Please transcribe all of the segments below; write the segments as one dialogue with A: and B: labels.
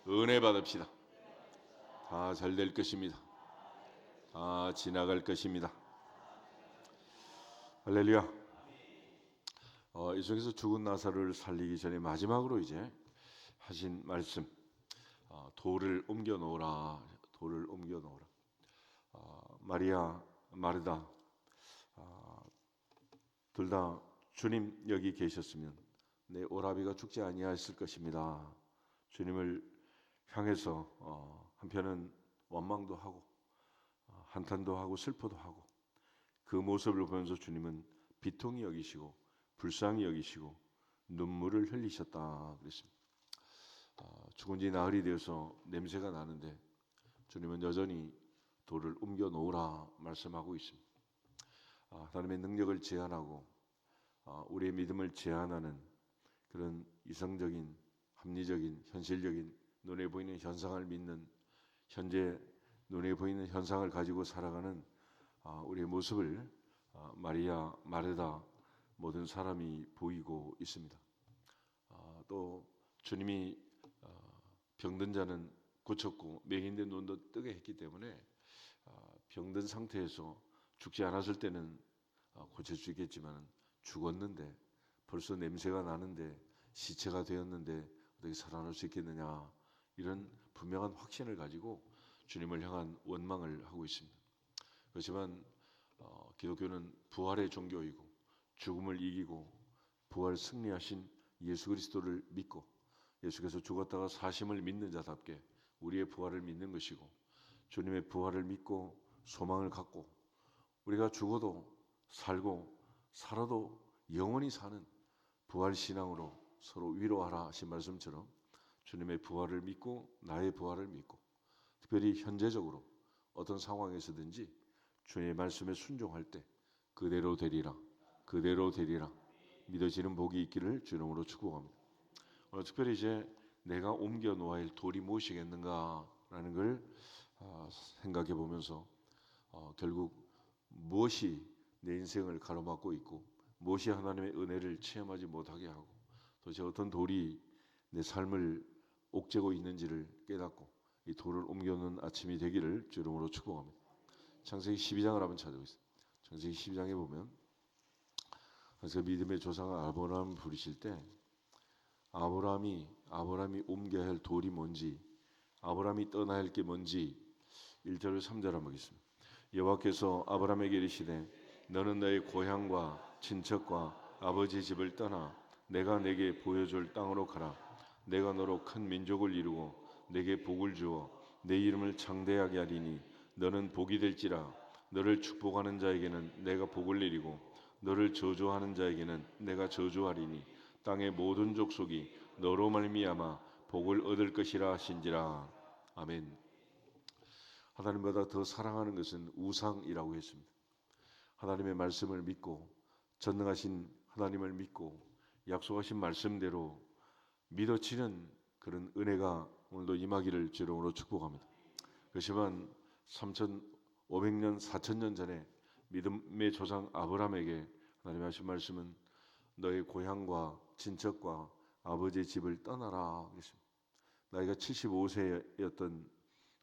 A: 은혜 받읍시다. 다 잘 될 것입니다. 다 지나갈 것입니다. 할렐루야. 이 중에서 죽은 나사로를 살리기 전에 마지막으로 이제 하신 말씀, 돌을 옮겨 놓으라. 돌을 옮겨 놓으라. 마리아, 마르다 둘 다 주님 여기 계셨으면 내 오라비가 죽지 아니하였을 것입니다. 주님을 향해서 한편은 원망도 하고 한탄도 하고 슬퍼도 하고, 그 모습을 보면서 주님은 비통히 여기시고 불쌍히 여기시고 눈물을 흘리셨다 그랬습니다. 죽은 지 나흘이 되어서 냄새가 나는데 주님은 여전히 돌을 옮겨 놓으라 말씀하고 있습니다. 하나님의 능력을 제한하고 우리의 믿음을 제한하는 그런 이성적인, 합리적인, 현실적인, 눈에 보이는 현상을 믿는, 현재 눈에 보이는 현상을 가지고 살아가는 우리의 모습을 마리아, 마르다 모든 사람이 보이고 있습니다. 또 주님이 병든 자는 고쳤고 맹인된 눈도 뜨게 했기 때문에 병든 상태에서 죽지 않았을 때는 고칠 수 있겠지만 죽었는데, 벌써 냄새가 나는데, 시체가 되었는데 어떻게 살아날 수 있겠느냐, 이런 분명한 확신을 가지고 주님을 향한 원망을 하고 있습니다. 그렇지만 기독교는 부활의 종교이고 죽음을 이기고 부활 승리하신 예수 그리스도를 믿고 예수께서 죽었다가 사심을 믿는 자답게 우리의 부활을 믿는 것이고, 주님의 부활을 믿고 소망을 갖고 우리가 죽어도 살고 살아도 영원히 사는 부활신앙으로 서로 위로하라 하신 말씀처럼 주님의 부활을 믿고 나의 부활을 믿고, 특별히 현재적으로 어떤 상황에서든지 주님의 말씀에 순종할 때 그대로 되리라, 그대로 되리라 믿어지는 복이 있기를 주님으로 축복합니다. 오늘 특별히 이제 내가 옮겨 놓아야 할 돌이 무엇이겠는가라는 걸 생각해 보면서 결국 무엇이 내 인생을 가로막고 있고 무엇이 하나님의 은혜를 체험하지 못하게 하고 도대체 어떤 돌이 내 삶을 옥죄고 있는지를 깨닫고 이 돌을 옮겨놓는 아침이 되기를 주름으로 축복합니다. 창세기 12장을 한번 찾아보겠습니다. 창세기 12장에 보면 그래서 믿음의 조상 아브라함을 부르실 때 아브라함이 옮겨야 할 돌이 뭔지, 아브라함이 떠나야 할 게 뭔지 1절 3절 한번 보겠습니다. 여호와께서 아브라함에게 이르시되 너는 너의 고향과 친척과 아버지 집을 떠나 내가 내게 보여줄 땅으로 가라. 내가 너로 큰 민족을 이루고 내게 복을 주어 내 이름을 창대하게 하리니 너는 복이 될지라. 너를 축복하는 자에게는 내가 복을 내리고 너를 저주하는 자에게는 내가 저주하리니 땅의 모든 족속이 너로 말미암아 복을 얻을 것이라 하신지라. 아멘. 하나님보다 더 사랑하는 것은 우상이라고 했습니다. 하나님의 말씀을 믿고 전능하신 하나님을 믿고 약속하신 말씀대로 믿어지는 그런 은혜가 오늘도 임하기를 주름으로 축복합니다. 그렇지만 3,500년 4,000년 전에 믿음의 조상 아브라함에게 하나님이 하신 말씀은 너의 고향과 친척과 아버지의 집을 떠나라 그랬습니다. 나이가 75세였던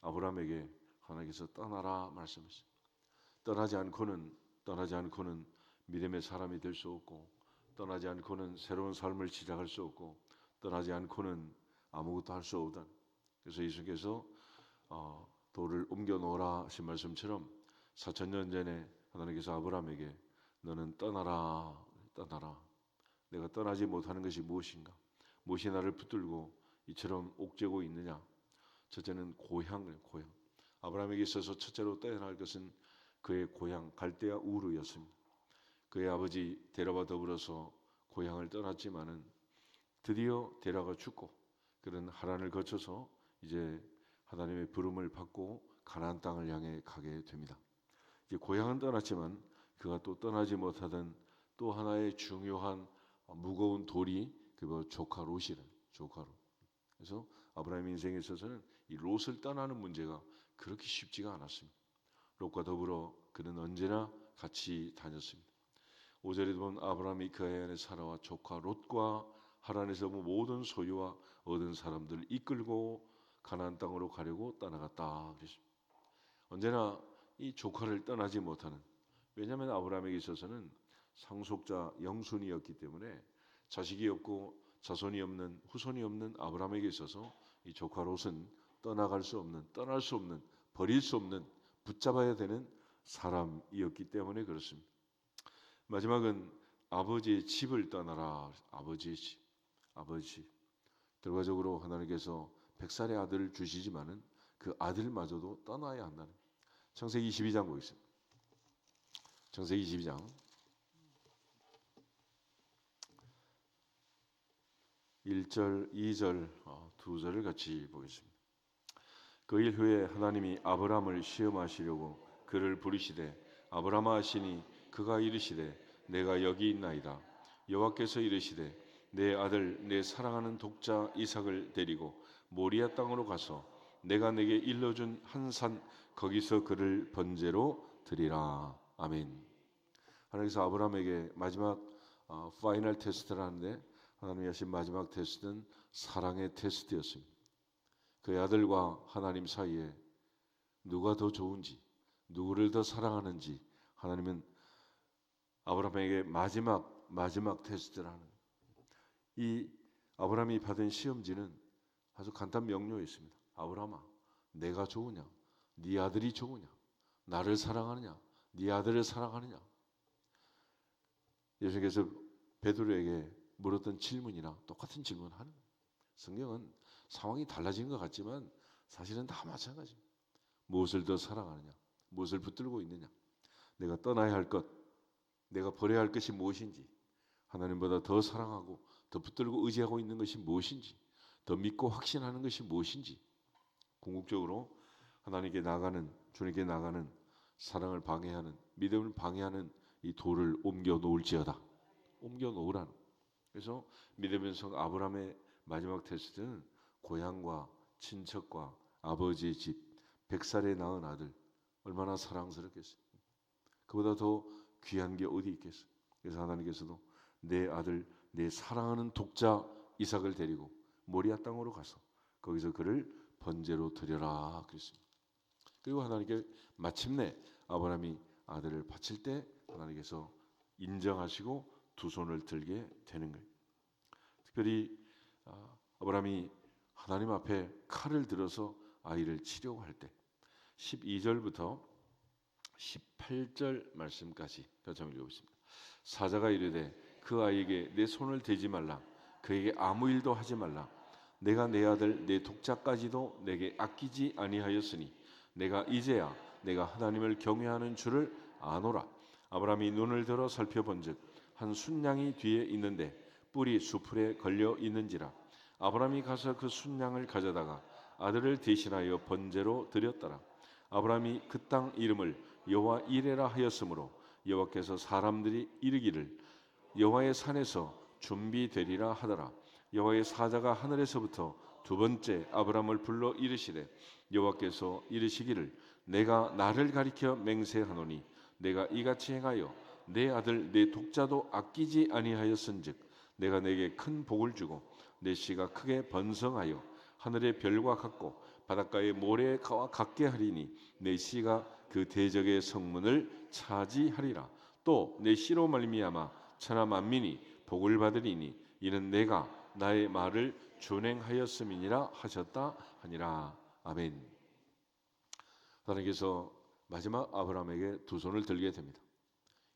A: 아브라함에게 하나님께서 떠나라 말씀하셨습니다. 떠나지 않고는 믿음의 사람이 될 수 없고, 떠나지 않고는 새로운 삶을 시작할 수 없고, 떠나지 않고는 아무것도 할 수 없다. 그래서 예수께서 돌을 옮겨 놓으라 하신 말씀처럼 4,000년 전에 하나님께서 아브라함에게 너는 떠나라. 내가 떠나지 못하는 것이 무엇인가? 무엇이 나를 붙들고 이처럼 옥죄고 있느냐? 첫째는 고향. 아브라함에게 있어서 첫째로 떠나야 할 것은 그의 고향 갈대아 우르였습니다. 그의 아버지 데라와 더불어서 고향을 떠났지만은 드디어 데라가 죽고 그런 하란을 거쳐서 이제 하나님의 부름을 받고 가나안 땅을 향해 가게 됩니다. 이제 고향은 떠났지만 그가 또 떠나지 못하던 또 하나의 중요한 무거운 돌이 그 조카 롯이래. 조카 롯. 그래서 아브라함 인생에 있어서는 이 롯을 떠나는 문제가 그렇게 쉽지가 않았습니다. 롯과 더불어 그는 언제나 같이 다녔습니다. 5절에 보면 아브라함이 그 해안에 살아와 조카 롯과 하란에서 모든 소유와 얻은 사람들을 이끌고 가나안 땅으로 가려고 떠나갔다 그랬습니다. 언제나 이 조카를 떠나지 못하는, 왜냐하면 아브라함에게 있어서는 상속자 영순이었기 때문에 자식이 없고 자손이 없는, 후손이 없는 아브라함에게 있어서 이 조카 롯은 떠날 수 없는, 버릴 수 없는, 붙잡아야 되는 사람이었기 때문에 그렇습니다. 마지막은 아버지의 집을 떠나라. 아버지의 집, 아버지. 결과적으로 하나님께서 100살의 아들을 주시지만은 그 아들마저도 떠나야 한다는. 창세기 22장 보겠습니다. 창세기 22장 1절, 2절 두 절을 같이 보겠습니다. 그 일 후에 하나님이 아브라함을 시험하시려고 그를 부르시되 아브라함아 하시니 그가 이르시되 내가 여기 있나이다. 여호와께서 이르시되 내 아들 내 사랑하는 독자 이삭을 데리고 모리아 땅으로 가서 내가 내게 일러준 한 산 거기서 그를 번제로 드리라. 아멘. 하나님께서 아브라함에게 마지막 파이널 테스트를 하는데 하나님이 하신 마지막 테스트는 사랑의 테스트였습니다. 그의 아들과 하나님 사이에 누가 더 좋은지, 누구를 더 사랑하는지 하나님은 아브라함에게 마지막 테스트를 하는. 이 아브라함이 받은 시험지는 아주 간단 명료했습니다. 아브라함아, 내가 좋으냐? 네 아들이 좋으냐? 나를 사랑하느냐? 네 아들을 사랑하느냐? 예수님께서 베드로에게 물었던 질문이나 똑같은 질문을 하는 거예요. 성경은 상황이 달라진 것 같지만 사실은 다 마찬가지입니다. 무엇을 더 사랑하느냐? 무엇을 붙들고 있느냐? 내가 떠나야 할 것, 내가 버려야 할 것이 무엇인지, 하나님보다 더 사랑하고 더 붙들고 의지하고 있는 것이 무엇인지, 더 믿고 확신하는 것이 무엇인지, 궁극적으로 하나님께 나가는, 주님께 나가는 사랑을 방해하는, 믿음을 방해하는 이 돌을 옮겨 놓을지어다. 옮겨 놓으라는. 그래서 믿음의 성 아브라함의 마지막 테스트는 고향과 친척과 아버지의 집, 100살에 낳은 아들, 얼마나 사랑스럽겠어요. 그보다 더 귀한 게 어디 있겠어요. 그래서 하나님께서도 내 아들, 내 사랑하는 독자 이삭을 데리고 모리아 땅으로 가서 거기서 그를 번제로 드려라 그랬습니다. 그리고 하나님께 마침내 아브라함이 아들을 바칠 때 하나님께서 인정하시고 두 손을 들게 되는 거예요. 특별히 아브라함이 하나님 앞에 칼을 들어서 아이를 치려고 할 때 12절부터 18절 말씀까지 같이 한번 읽어보겠습니다. 사자가 이르되 그 아이에게 내 손을 대지 말라. 그에게 아무 일도 하지 말라. 내가 내 아들 내 독자까지도 내게 아끼지 아니하였으니 내가 이제야 내가 하나님을 경외하는 줄을 아노라. 아브라함이 눈을 들어 살펴본즉 한 순양이 뒤에 있는데 뿔이 수풀에 걸려 있는지라. 아브라함이 가서 그 순양을 가져다가 아들을 대신하여 번제로 드렸더라. 아브라함이 그 땅 이름을 여호와 이레라 하였으므로 여호와께서 사람들이 이르기를 여호와의 산에서 준비되리라 하더라. 여호와의 사자가 하늘에서부터 두 번째 아브라함을 불러 이르시되 여호와께서 이르시기를 내가 나를 가리켜 맹세하노니 내가 이같이 행하여 내 아들 내 독자도 아끼지 아니하였은즉 내가 내게 큰 복을 주고 내 씨가 크게 번성하여 하늘의 별과 같고 바닷가의 모래와 같게 하리니 내 씨가 그 대적의 성문을 차지하리라. 또 내 씨로 말미암아 천하 만민이 복을 받으리니 이는 내가 나의 말을 준행하였음이니라 하셨다 하니라. 아멘. 하나님께서 마지막 아브라함에게 두 손을 들게 됩니다.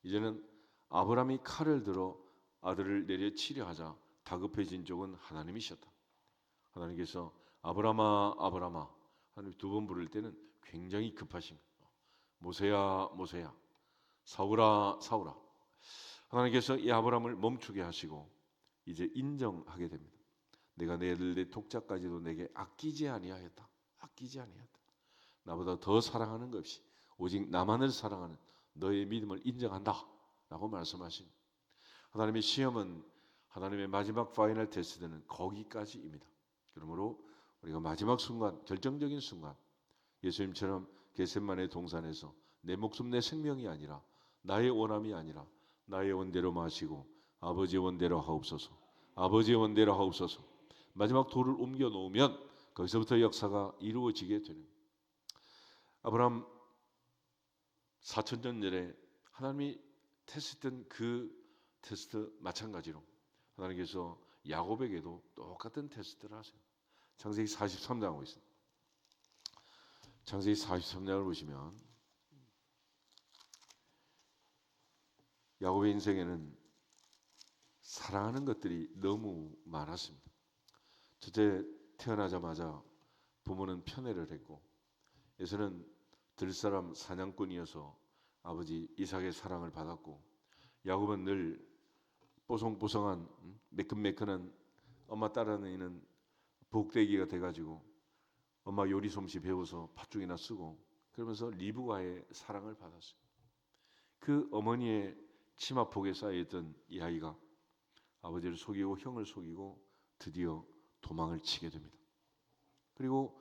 A: 이제는 아브라함이 칼을 들어 아들을 내려 치려 하자 다급해진 쪽은 하나님이셨다. 하나님께서 아브라함아 아브라함아 하나님 두 번 부를 때는 굉장히 급하신 거예요. 모세야 모세야, 사울아 사울아. 하나님께서 이 아브라함을 멈추게 하시고 이제 인정하게 됩니다. 내가 내 아들 내 독자까지도 내게 아끼지 아니하였다. 아끼지 아니하였다. 나보다 더 사랑하는 것 없이 오직 나만을 사랑하는 너의 믿음을 인정한다 라고 말씀하신. 하나님의 시험은, 하나님의 마지막 파이널 테스트는 거기까지입니다. 그러므로 우리가 마지막 순간, 결정적인 순간 예수님처럼 겟세마네 동산에서 내 목숨 내 생명이 아니라 나의 원함이 아니라 나의 원대로 마시고 아버지의 원대로 하옵소서, 아버지의 원대로 하옵소서. 마지막 돌을 옮겨 놓으면 거기서부터 역사가 이루어지게 되는 거예요. 아브라함 4,000년 전에 하나님이 테스트했던 그 테스트 마찬가지로 하나님께서 야곱에게도 똑같은 테스트를 하세요. 창세기 43장 하고 있습니다. 창세기 43장을 보시면 야곱의 인생에는 사랑하는 것들이 너무 많았습니다. 첫째, 태어나자마자 부모는 편애를 했고, 에서는 들사람 사냥꾼이어서 아버지 이삭의 사랑을 받았고, 야곱은 늘 뽀송뽀송한 매끈매끈한 엄마 따라다니는 복대기가 돼가지고 엄마 요리 솜씨 배워서 팥죽이나 쓰고 그러면서 리브가의 사랑을 받았어요. 그 어머니의 치마폭에 쌓여있던 이 아이가 아버지를 속이고 형을 속이고 드디어 도망을 치게 됩니다. 그리고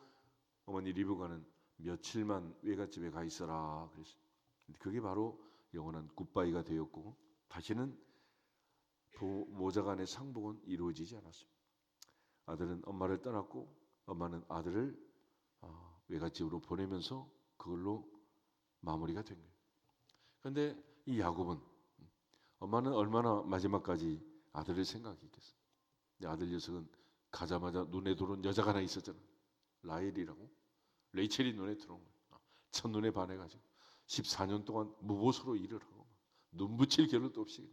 A: 어머니 리브가는 며칠만 외갓집에 가 있어라 그랬어요. 그게 바로 영원한 굿바이가 되었고, 다시는 부모자 간의 상복은 이루어지지 않았습니다. 아들은 엄마를 떠났고 엄마는 아들을 외갓집으로 보내면서 그걸로 마무리가 된 거예요. 그런데 이 야곱은 엄마는 얼마나 마지막까지 아들을 생각했겠어요. 아들 녀석은 가자마자 눈에 들어온 여자가 하나 있었잖아. 라헬이라고. 레이첼이 눈에 들어온 거예요. 첫눈에 반해가지고 14년 동안 무보수로 일을 하고 눈 붙일 겨를도 없이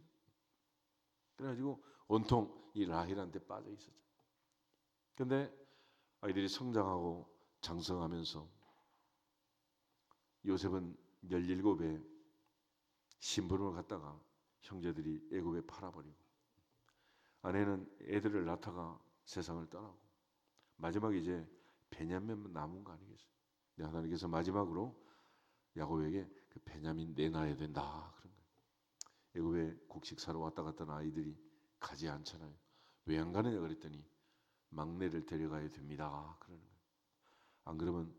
A: 그래가지고 온통 이 라헬한테 빠져 있었죠. 그런데 아이들이 성장하고 장성하면서 요셉은 17에 심부름을 갔다가 형제들이 애굽에 팔아버리고, 아내는 애들을 낳다가 세상을 떠나고, 마지막에 이제 베냐민만 남은 거 아니겠어요? 하나님께서 마지막으로 야곱에게 그 베냐민 내놔야 된다 그런 거예요. 애굽에 곡식 사러 왔다 갔다 하는 아이들이 가지 않잖아요. 왜 안 가느냐 그랬더니 막내를 데려가야 됩니다 그러는 거예요. 안 그러면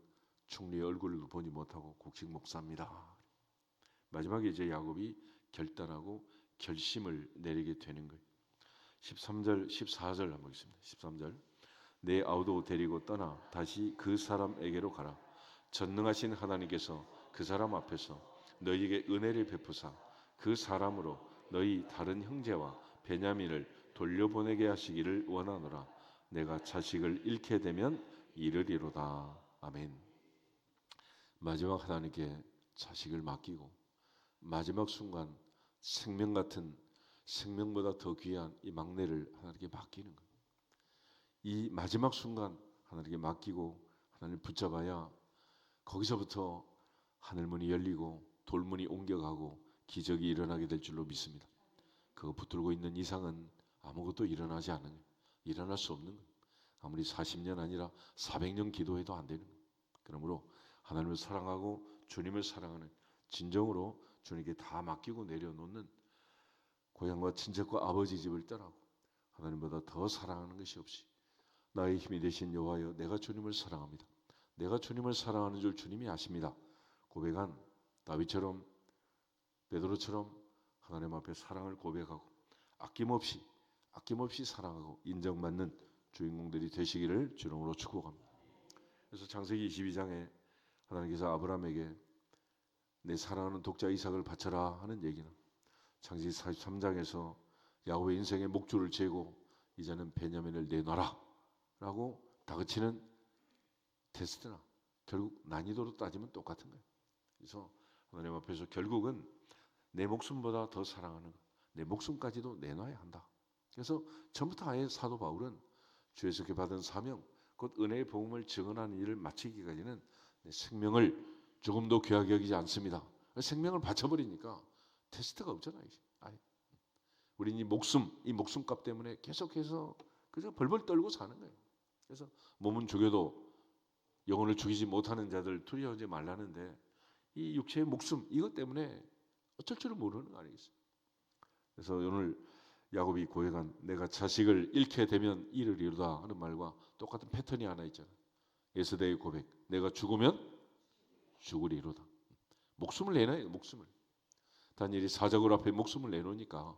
A: 충리의 얼굴을 보지 못하고 곡식 못 삽니다. 마지막에 이제 야곱이 결단하고 결심을 내리게 되는 거예요. 13절 14절 한번 보겠습니다. 13절 내 아우도 데리고 떠나 다시 그 사람에게로 가라. 전능하신 하나님께서 그 사람 앞에서 너희에게 은혜를 베푸사 그 사람으로 너희 다른 형제와 베냐민을 돌려보내게 하시기를 원하노라. 내가 자식을 잃게 되면 이르리로다. 아멘. 마지막 하나님께 자식을 맡기고 마지막 순간 생명 같은, 생명보다 더 귀한 이 막내를 하나님께 맡기는 거예요. 이 마지막 순간 하나님께 맡기고 하나님을 붙잡아야 거기서부터 하늘문이 열리고 돌문이 옮겨가고 기적이 일어나게 될 줄로 믿습니다. 그거 붙들고 있는 이상은 아무것도 일어나지 않는 거예요. 일어날 수 없는 거예요. 아무리 40년 아니라 400년 기도해도 안 되는 거예요. 그러므로 하나님을 사랑하고 주님을 사랑하는, 진정으로 주님께 다 맡기고 내려놓는, 고향과 친척과 아버지 집을 떠나고 하나님보다 더 사랑하는 것이 없이 나의 힘이 되신 여호와여, 내가 주님을 사랑합니다. 내가 주님을 사랑하는 줄 주님이 아십니다. 고백한 다윗처럼, 베드로처럼 하나님 앞에 사랑을 고백하고 아낌없이 사랑하고 인정받는 주인공들이 되시기를 주님으로 축복합니다. 그래서 창세기 22장에 하나님께서 아브라함에게 내 사랑하는 독자 이삭을 바쳐라 하는 얘기는 창세기 43장에서 야곱의 인생의 목줄을 재고 이제는 베냐민을 내놔라 라고 다그치는 테스트나 결국 난이도로 따지면 똑같은 거예요. 그래서 하나님 앞에서 결국은 내 목숨보다 더 사랑하는 것, 내 목숨까지도 내놔야 한다. 그래서 처음부터 아예 사도 바울은 주에서 받은 사명, 곧 은혜의 복음을 증언하는 일을 마치기까지는 내 생명을 조금도 귀하게 여기지 않습니다. 생명을 바쳐버리니까 테스트가 없잖아요. 아예. 우리는 이 목숨값 때문에 계속해서 그저 벌벌 떨고 사는 거예요. 그래서 몸은 죽여도 영혼을 죽이지 못하는 자들 두려워하지 말라는데, 이 육체의 목숨 이것 때문에 어쩔 줄을 모르는 거 아니겠어요? 그래서 오늘 야곱이 고백한 내가 자식을 잃게 되면 이르리로다 하는 말과 똑같은 패턴이 하나 있잖아요. 에스더의 고백, 내가 죽으면 죽으리로다. 목숨을 내놔요. 목숨을. 다니엘이 사자굴 앞에 목숨을 내놓으니까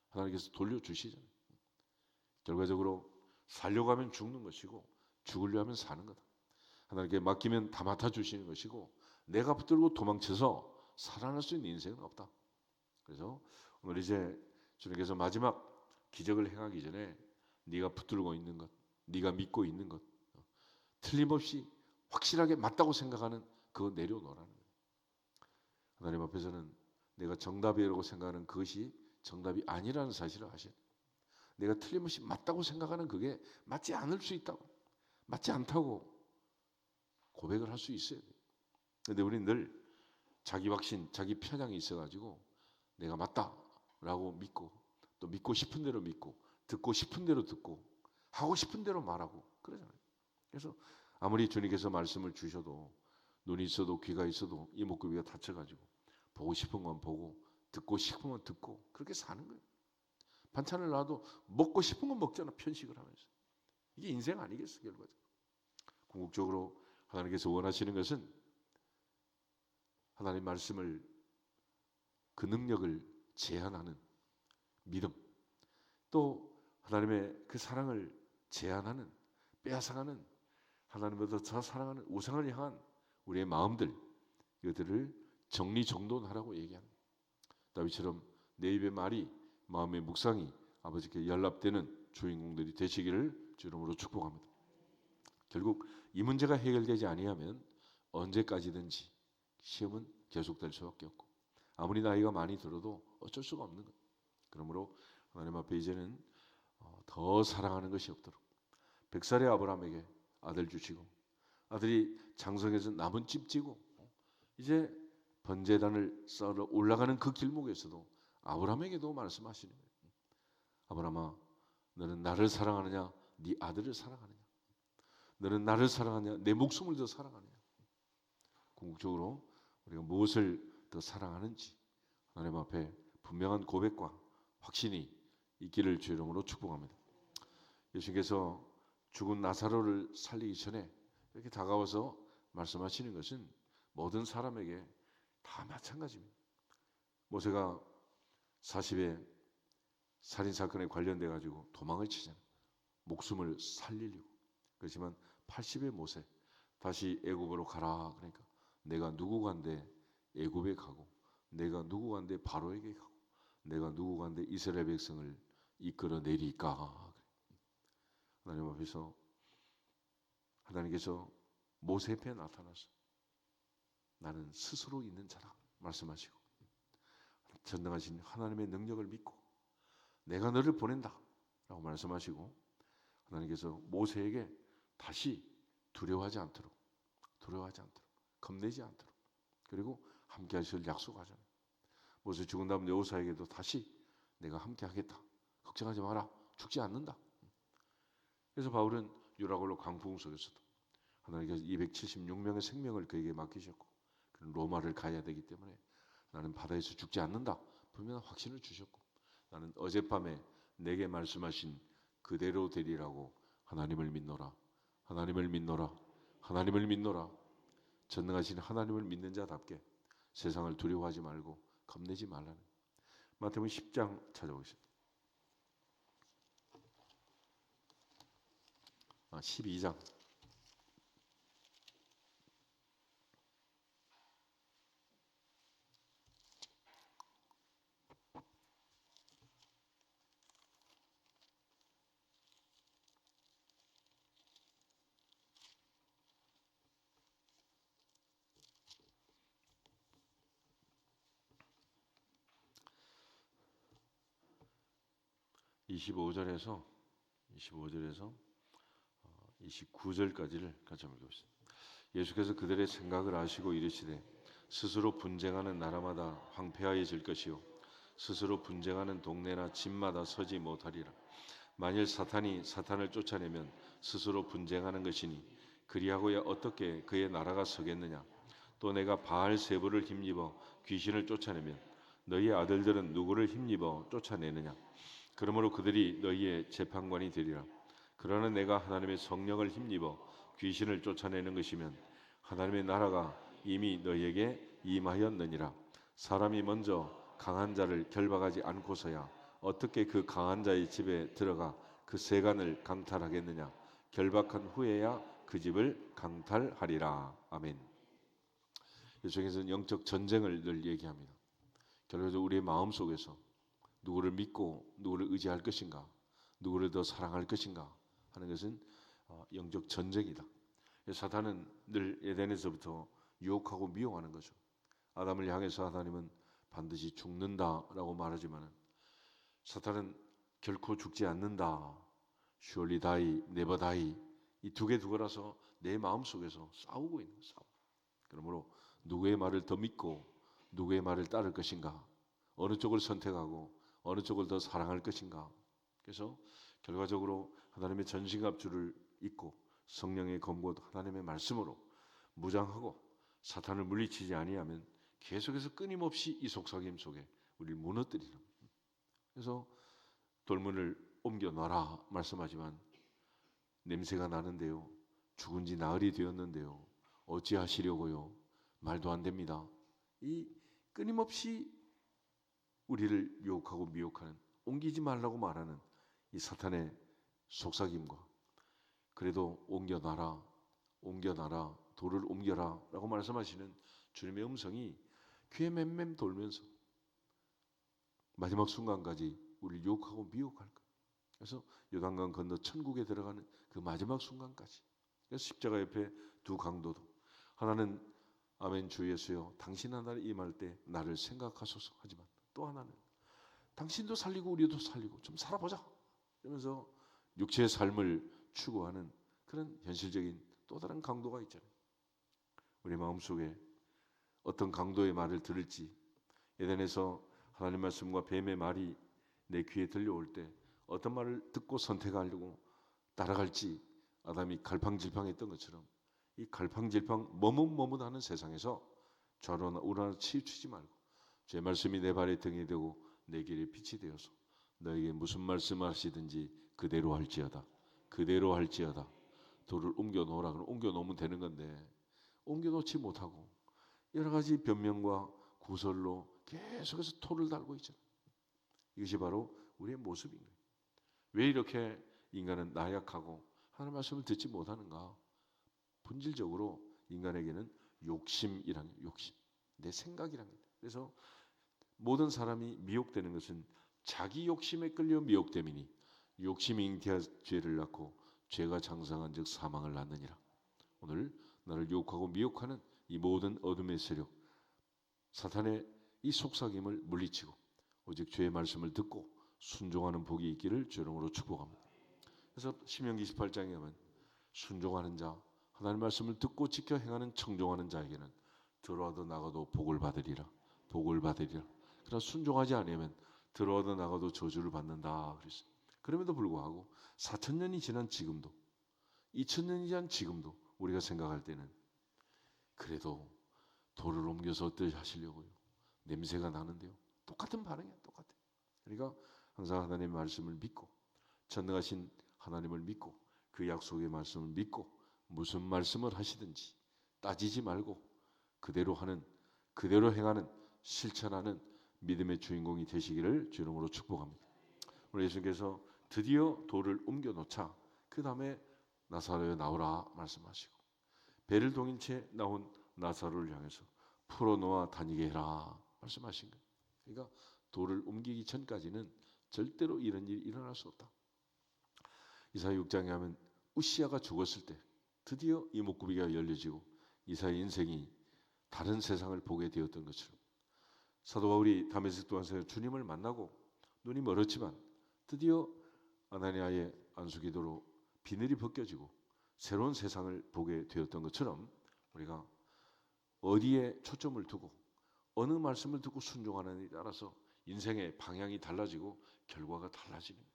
A: 하나님께서 돌려주시잖아요. 결과적으로 살려고 하면 죽는 것이고 죽으려 하면 사는 거다. 하나님께 맡기면 다 맡아주시는 것이고 내가 붙들고 도망쳐서 살아날 수 있는 인생은 없다. 그래서 오늘 이제 주님께서 마지막 기적을 행하기 전에 네가 붙들고 있는 것, 네가 믿고 있는 것, 틀림없이 확실하게 맞다고 생각하는 그거 내려놓으라는 거예요. 하나님 앞에서는 내가 정답이라고 생각하는 그것이 정답이 아니라는 사실을 아셔야 돼요. 내가 틀림없이 맞다고 생각하는 그게 맞지 않을 수 있다고, 맞지 않다고 고백을 할 수 있어야 돼요. 그런데 우리는 늘 자기 확신, 자기 편향이 있어가지고 내가 맞다라고 믿고 또 믿고 싶은 대로 믿고 듣고 싶은 대로 듣고 하고 싶은 대로 말하고 그러잖아요. 그래서 아무리 주님께서 말씀을 주셔도 눈이 있어도 귀가 있어도 이목구비가 다쳐가지고 보고 싶은 건 보고 듣고 싶은 건 듣고 그렇게 사는 거예요. 반찬을 놔도 먹고 싶은 건 먹잖아, 편식을 하면서. 이게 인생 아니겠어, 결과적으로. 궁극적으로 하나님께서 원하시는 것은 하나님 말씀을, 그 능력을 제한하는 믿음, 또 하나님의 그 사랑을 제한하는, 빼앗아가는, 하나님보다 더 사랑하는 우상을 향한 우리의 마음들, 이것들을 정리정돈하라고 얘기하는 거예요. 다윗처럼 내 입의 말이 마음의 묵상이 아버지께 연락되는 주인공들이 되시기를 주 이름으로 축복합니다. 결국 이 문제가 해결되지 아니하면 언제까지든지 시험은 계속될 수밖에 없고 아무리 나이가 많이 들어도 어쩔 수가 없는 거예요. 그러므로 하나님 앞에 이제는 더 사랑하는 것이 없도록 100살의 아브라함에게 아들 주시고 아들이 장성해서 나뭇집 지고 이제 번제단을 쌓으러 올라가는 그 길목에서도 아브라함에게도 말씀하시는 거예요. 아브라함아, 너는 나를 사랑하느냐 네 아들을 사랑하느냐, 너는 나를 사랑하느냐 내 목숨을 더 사랑하느냐. 궁극적으로 우리가 무엇을 더 사랑하는지 하나님 앞에 분명한 고백과 확신이 있기를 주 이름으로 축복합니다. 예수님께서 죽은 나사로를 살리기 전에 이렇게 다가와서 말씀하시는 것은 모든 사람에게 다 마찬가지입니다. 모세가 40에 살인사건에 관련돼 가지고 도망을 치잖아요. 목숨을 살리려고. 그렇지만 80의 모세 다시 애굽으로 가라 그러니까 내가 누구간데 애굽에 가고 내가 누구간데 바로에게 가고 내가 누구간데 이스라엘 백성을 이끌어내리까. 하나님 앞에서 하나님께서 모세 앞에 나타나서 나는 스스로 있는 자라 말씀하시고 전능하신 하나님의 능력을 믿고 내가 너를 보낸다 라고 말씀하시고 하나님께서 모세에게 다시 두려워하지 않도록 겁내지 않도록 그리고 함께 하실 약속하잖아요. 모세 죽은 다음 여호사에게도 다시 내가 함께 하겠다, 걱정하지 마라, 죽지 않는다. 그래서 바울은 유라굴로 강풍 속에서도 하나님께서 276명의 생명을 그에게 맡기셨고 그는 로마를 가야 되기 때문에 나는 바다에서 죽지 않는다 분명한 확신을 주셨고 나는 어젯밤에 내게 말씀하신 그대로 되리라고 하나님을 믿노라, 하나님을 믿노라, 하나님을 믿노라. 전능하신 하나님을 믿는 자답게 세상을 두려워하지 말고 겁내지 말라는. 마태복음 10장 찾아보겠습니다. 12장. (25절에서 29절까지를 같이 한번 읽어보겠습니다. 예수께서 그들의 생각을 아시고 이르시되 스스로 분쟁하는 나라마다 황폐하여질 것이요 스스로 분쟁하는 동네나 집마다 서지 못하리라. 만일 사탄이 사탄을 쫓아내면 스스로 분쟁하는 것이니 그리하고야 어떻게 그의 나라가 서겠느냐. 또 내가 바알세불을 힘입어 귀신을 쫓아내면 너희의 아들들은 누구를 힘입어 쫓아내느냐. 그러므로 그들이 너희의 재판관이 되리라. 그러나 내가 하나님의 성령을 힘입어 귀신을 쫓아내는 것이면 하나님의 나라가 이미 너희에게 임하였느니라. 사람이 먼저 강한 자를 결박하지 않고서야 어떻게 그 강한 자의 집에 들어가 그 세간을 강탈하겠느냐. 결박한 후에야 그 집을 강탈하리라. 아멘. 요청에서는 영적 전쟁을 늘 얘기합니다. 결과적으로 우리의 마음 속에서 누구를 믿고 누구를 의지할 것인가, 누구를 더 사랑할 것인가 하는 것은 영적 전쟁이다. 사탄은 늘 에덴에서부터 유혹하고 미혹하는 거죠. 아담을 향해서 하나님은 반드시 죽는다라고 말하지만 사탄은 결코 죽지 않는다. surely die, never die. 이 두 개 두고라서 내 마음 속에서 싸우고 있는 거예요. 그러므로 누구의 말을 더 믿고 누구의 말을 따를 것인가, 어느 쪽을 선택하고 어느 쪽을 더 사랑할 것인가. 그래서 결과적으로 하나님의 전신갑주를 입고 성령의 검고 하나님의 말씀으로 무장하고 사탄을 물리치지 아니하면 계속해서 끊임없이 이 속삭임 속에 우리를 무너뜨리는 거예요. 그래서 돌문을 옮겨놔라 말씀하지만 냄새가 나는데요, 죽은 지 나흘이 되었는데요, 어찌하시려고요? 말도 안 됩니다. 이 끊임없이 우리를 유혹하고 미혹하는, 옮기지 말라고 말하는 이 사탄의 속삭임과, 그래도 옮겨놔라, 옮겨놔라, 돌을 옮겨라 라고 말씀하시는 주님의 음성이 귀에 맴맴 돌면서 마지막 순간까지 우리를 유혹하고 미혹할 거예요. 그래서 요단강 건너 천국에 들어가는 그 마지막 순간까지. 그래서 십자가 옆에 두 강도도, 하나는 아멘 주 예수여 당신 하나를 임할 때 나를 생각하소서 하지만, 또 하나는 당신도 살리고 우리도 살리고 좀 살아보자 이러면서 육체의 삶을 추구하는 그런 현실적인 또 다른 강도가 있잖아요. 우리 마음속에 어떤 강도의 말을 들을지, 에덴에서 하나님 말씀과 뱀의 말이 내 귀에 들려올 때 어떤 말을 듣고 선택하려고 따라갈지 아담이 갈팡질팡했던 것처럼 이 갈팡질팡 머뭇머뭇하는 세상에서 좌로나 우로나 치우치지 말고 제 말씀이 내 발의 등이 되고 내 길에 빛이 되어서 너에게 무슨 말씀하시든지 그대로 할지어다. 그대로 할지어다. 돌을 옮겨놓으라 그러면 옮겨놓으면 되는 건데 옮겨놓지 못하고 여러 가지 변명과 구설로 계속해서 토를 달고 있잖아요. 이것이 바로 우리의 모습인 거예요. 왜 이렇게 인간은 나약하고 하나님의 말씀을 듣지 못하는가? 본질적으로 인간에게는 욕심이란, 욕심, 내 생각이란 게. 그래서 모든 사람이 미혹되는 것은 자기 욕심에 끌려 미혹됨이니 욕심이 잉태한 죄를 낳고 죄가 장성한 즉 사망을 낳느니라. 오늘 나를 유혹하고 미혹하는 이 모든 어둠의 세력, 사탄의 이 속삭임을 물리치고 오직 주의 말씀을 듣고 순종하는 복이 있기를 주 이름으로 축복합니다. 그래서 신명기 28장에 가면 순종하는 자, 하나님의 말씀을 듣고 지켜 행하는 청종하는 자에게는 들어와도 나가도 복을 받으리라. 복을 받으리라. 그러나 순종하지 않으면 들어와도 나가도 저주를 받는다 그랬어요. 그럼에도 불구하고 4,000년이 지난 지금도, 2,000년이 지난 지금도 우리가 생각할 때는 그래도 돌을 옮겨서 어떻게 하시려고요? 냄새가 나는데요. 똑같은 반응이야. 똑같아. 그러니까 항상 하나님의 말씀을 믿고 전능하신 하나님을 믿고 그 약속의 말씀을 믿고 무슨 말씀을 하시든지 따지지 말고 그대로 하는, 그대로 행하는, 실천하는 믿음의 주인공이 되시기를 주 이름으로 축복합니다. 오늘 예수님께서 드디어 돌을 옮겨놓자 그 다음에 나사로에 나오라 말씀하시고 배를 동인 채 나온 나사로를 향해서 풀어놓아 다니게 해라 말씀하신 거예요. 그러니까 돌을 옮기기 전까지는 절대로 이런 일이 일어날 수 없다. 이사야 6장에 하면 우시아가 죽었을 때 드디어 이목구비가 열려지고 이사야의 인생이 다른 세상을 보게 되었던 것처럼 사도 바울이 다메섹 도안에서 주님을 만나고 눈이 멀었지만 드디어 아나니아의 안수기도로 비늘이 벗겨지고 새로운 세상을 보게 되었던 것처럼 우리가 어디에 초점을 두고 어느 말씀을 듣고 순종하느냐에 따라서 인생의 방향이 달라지고 결과가 달라지는 거예요.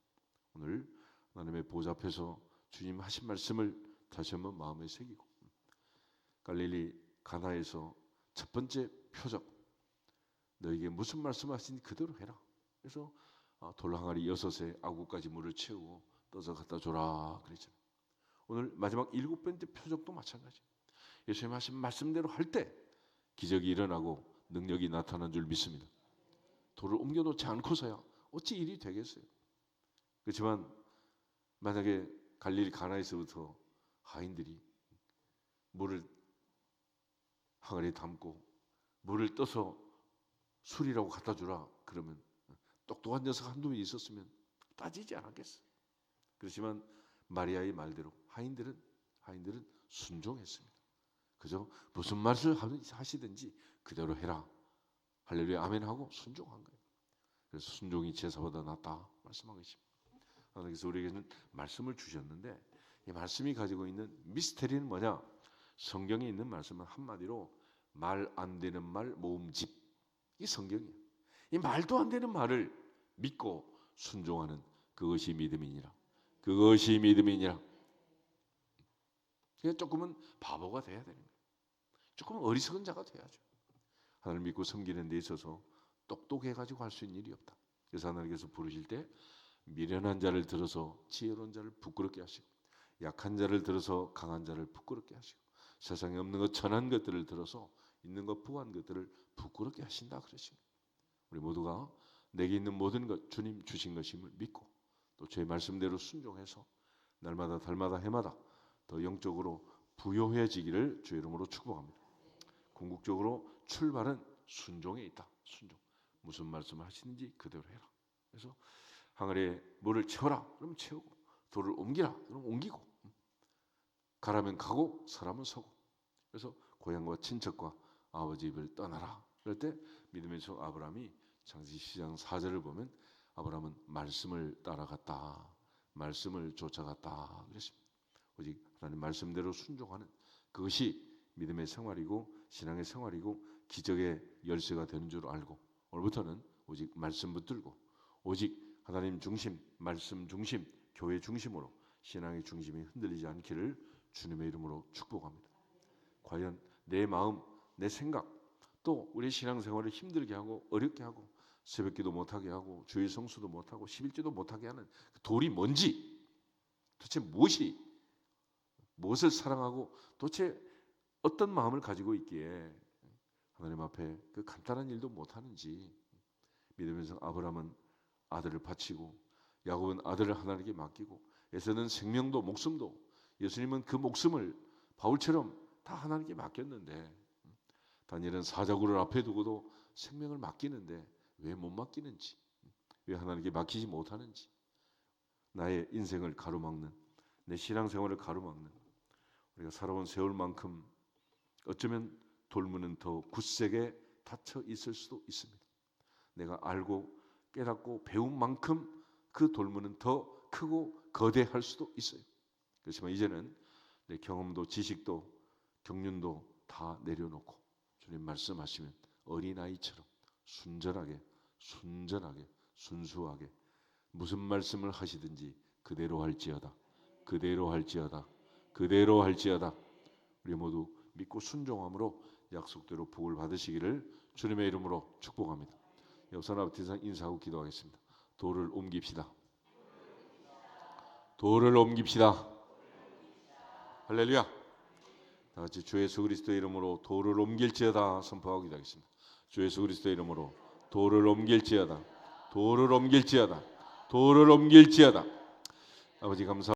A: 오늘 하나님의 보좌 앞에서 주님 하신 말씀을 다시 한번 마음에 새기고 갈릴리 가나에서 첫 번째 표적, 너에게 무슨 말씀하시니 그대로 해라. 그래서 돌항아리 6에 아구까지 물을 채우고 떠서 갖다 줘라 그랬잖아요. 오늘 마지막 7번째 표적도 마찬가지. 예수님 하신 말씀대로 할 때 기적이 일어나고 능력이 나타난 줄 믿습니다. 돌을 옮겨놓지 않고서야 어찌 일이 되겠어요. 그렇지만 만약에 갈릴리 가나에서부터 하인들이 물을 항아리에 담고 물을 떠서 술이라고 갖다 주라 그러면 똑똑한 녀석 한두 명 있었으면 따지지 않았겠어. 그렇지만 마리아의 말대로 하인들은 순종했습니다. 그죠? 무슨 말을 하시든지 그대로 해라. 할렐루야 아멘 하고 순종한 거예요. 그래서 순종이 제사보다 낫다 말씀한 것입니다. 하나님께서 우리에게는 말씀을 주셨는데 이 말씀이 가지고 있는 미스테리는 뭐냐? 성경에 있는 말씀은 한마디로 말 안 되는 말 모음집. 이 성경이에요. 이 말도 안 되는 말을 믿고 순종하는 그것이 믿음이니라. 그것이 믿음이니라. 그러니까 조금은 바보가 돼야 되는 거예요. 조금 어리석은 자가 돼야죠. 하나님을 믿고 섬기는 데 있어서 똑똑해가지고 할 수 있는 일이 없다. 그래서 하나님께서 부르실 때 미련한 자를 들어서 지혜로운 자를 부끄럽게 하시고 약한 자를 들어서 강한 자를 부끄럽게 하시고 세상에 없는 것 천한 것들을 들어서 있는 것 부한 것들을 부끄럽게 하신다 그러십니다. 우리 모두가 내게 있는 모든 것 주님 주신 것임을 믿고 또 제 말씀대로 순종해서 날마다 달마다 해마다 더 영적으로 부요해지기를 주의 이름으로 축복합니다. 궁극적으로 출발은 순종에 있다. 순종. 무슨 말씀을 하시는지 그대로 해라. 그래서 항아리에 물을 채워라. 그러면 채우고 돌을 옮기라. 그러면 옮기고 가라면 가고 서라면 서고. 그래서 고향과 친척과 아버지 집을 떠나라. 그럴 때 믿음의 종 아브라함이 창세기 10장 4절을 보면 아브라함은 말씀을 따라갔다. 말씀을 쫓아갔다. 그랬습니다. 오직 하나님 말씀대로 순종하는 그것이 믿음의 생활이고 신앙의 생활이고 기적의 열쇠가 되는 줄 알고 오늘부터는 오직 말씀 붙들고 오직 하나님 중심, 말씀 중심, 교회 중심으로 신앙의 중심이 흔들리지 않기를 주님의 이름으로 축복합니다. 과연 내 마음, 내 생각 또 우리 신앙생활을 힘들게 하고 어렵게 하고 새벽기도 못하게 하고 주일 성수도 못하고 11조도 못하게 하는 그 돌이 뭔지 도대체 무엇을 사랑하고 도대체 어떤 마음을 가지고 있기에 하나님 앞에 그 간단한 일도 못하는지 믿으면서 아브라함은 아들을 바치고 야곱은 아들을 하나님께 맡기고 에서는 생명도 목숨도 예수님은 그 목숨을 바울처럼 다 하나님께 맡겼는데 다니엘은 사자굴을 앞에 두고도 생명을 맡기는데 왜 못 맡기는지 왜 하나님께 맡기지 못하는지 나의 인생을 가로막는 내 신앙생활을 가로막는 우리가 살아온 세월만큼 어쩌면 돌문은 더 굳세게 닫혀 있을 수도 있습니다. 내가 알고 깨닫고 배운 만큼 그 돌문은 더 크고 거대할 수도 있어요. 그렇지만 이제는 내 경험도 지식도 경륜도 다 내려놓고 주님 말씀하시면 어린아이처럼 순전하게 순수하게 무슨 말씀을 하시든지 그대로 할지어다. 우리 모두 믿고 순종함으로 약속대로 복을 받으시기를 주님의 이름으로 축복합니다. 옆사람 앞에 인사하고 기도하겠습니다. 돌을 옮깁시다. 할렐루야. 다 같이 주 예수 그리스도의 이름으로 돌을 옮길지어다 선포하고 기도하겠습니다. 주 예수 그리스도의 이름으로 돌을 옮길지어다. 아버지 감사